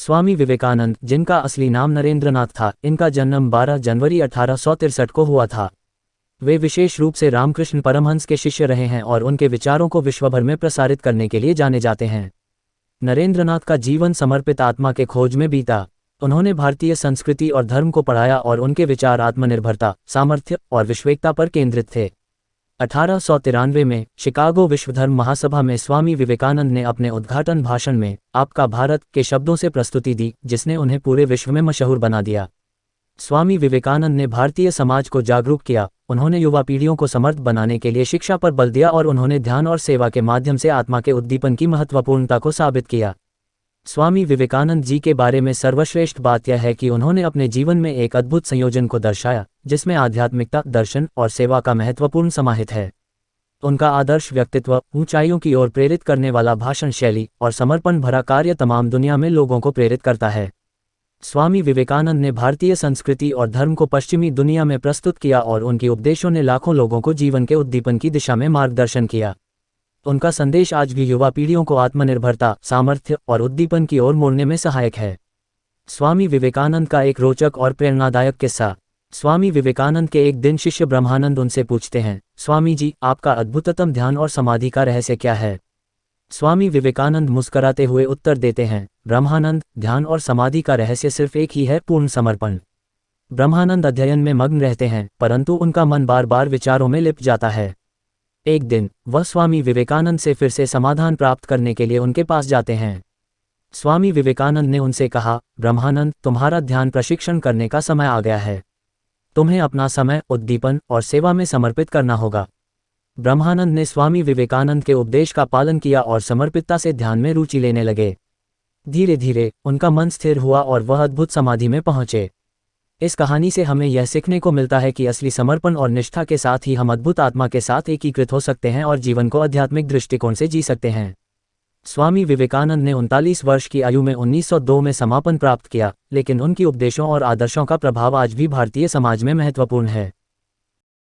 स्वामी विवेकानंद, जिनका असली नाम नरेंद्रनाथ था, इनका जन्म 12 जनवरी 1863 को हुआ था। वे विशेष रूप से रामकृष्ण परमहंस के शिष्य रहे हैं और उनके विचारों को विश्वभर में प्रसारित करने के लिए जाने जाते हैं। नरेंद्रनाथ का जीवन समर्पित आत्मा के खोज में बीता। उन्होंने भारतीय संस्कृति और धर्म को पढ़ाया और उनके विचार आत्मनिर्भरता, सामर्थ्य और विश्वेकता पर केंद्रित थे। 1893 में शिकागो विश्व धर्म महासभा में स्वामी विवेकानंद ने अपने उद्घाटन भाषण में आपका भारत के शब्दों से प्रस्तुति दी, जिसने उन्हें पूरे विश्व में मशहूर बना दिया। स्वामी विवेकानंद ने भारतीय समाज को जागरूक किया। उन्होंने युवा पीढ़ियों को समर्थ बनाने के लिए शिक्षा पर बल दिया और उन्होंने ध्यान और सेवा के माध्यम से आत्मा के उद्दीपन की महत्वपूर्णता को साबित किया। स्वामी विवेकानंद जी के बारे में सर्वश्रेष्ठ बात यह है कि उन्होंने अपने जीवन में एक अद्भुत संयोजन को दर्शाया, जिसमें आध्यात्मिकता, दर्शन और सेवा का महत्वपूर्ण समाहित है। उनका आदर्श व्यक्तित्व, ऊंचाइयों की ओर प्रेरित करने वाला भाषण शैली और समर्पण भरा कार्य तमाम दुनिया में लोगों को प्रेरित करता है। स्वामी विवेकानंद ने भारतीय संस्कृति और धर्म को पश्चिमी दुनिया में प्रस्तुत किया और उनके उपदेशों ने लाखों लोगों को जीवन के उद्दीपन की दिशा में मार्गदर्शन किया। उनका संदेश आज भी युवा पीढ़ियों को आत्मनिर्भरता, सामर्थ्य और उद्दीपन की ओर मोड़ने में सहायक है। स्वामी विवेकानंद का एक रोचक और प्रेरणादायक किस्सा। स्वामी विवेकानंद के एक दिन शिष्य ब्रह्मानंद उनसे पूछते हैं, स्वामी जी, आपका अद्भुततम ध्यान और समाधि का रहस्य क्या है? स्वामी विवेकानंद मुस्कराते हुए उत्तर देते हैं, ब्रह्मानंद, ध्यान और समाधि का रहस्य सिर्फ एक ही है, पूर्ण समर्पण। ब्रह्मानंद अध्ययन में मग्न रहते हैं, परंतु उनका मन बार बार विचारों में लिप्त जाता है। एक दिन वह स्वामी विवेकानंद से फिर से समाधान प्राप्त करने के लिए उनके पास जाते हैं। स्वामी विवेकानंद ने उनसे कहा, ब्रह्मानंद, तुम्हारा ध्यान प्रशिक्षण करने का समय आ गया है। तुम्हें अपना समय, उद्दीपन और सेवा में समर्पित करना होगा। ब्रह्मानंद ने स्वामी विवेकानंद के उपदेश का पालन किया और समर्पितता से ध्यान में रुचि लेने लगे। धीरे धीरे उनका मन स्थिर हुआ और वह अद्भुत समाधि में पहुंचे। इस कहानी से हमें यह सीखने को मिलता है कि असली समर्पण और निष्ठा के साथ ही हम अद्भुत आत्मा के साथ एकीकृत हो सकते हैं और जीवन को आध्यात्मिक दृष्टिकोण से जी सकते हैं। स्वामी विवेकानंद ने 39 वर्ष की आयु में 1902 में समापन प्राप्त किया, लेकिन उनकी उपदेशों और आदर्शों का प्रभाव आज भी भारतीय समाज में महत्वपूर्ण है।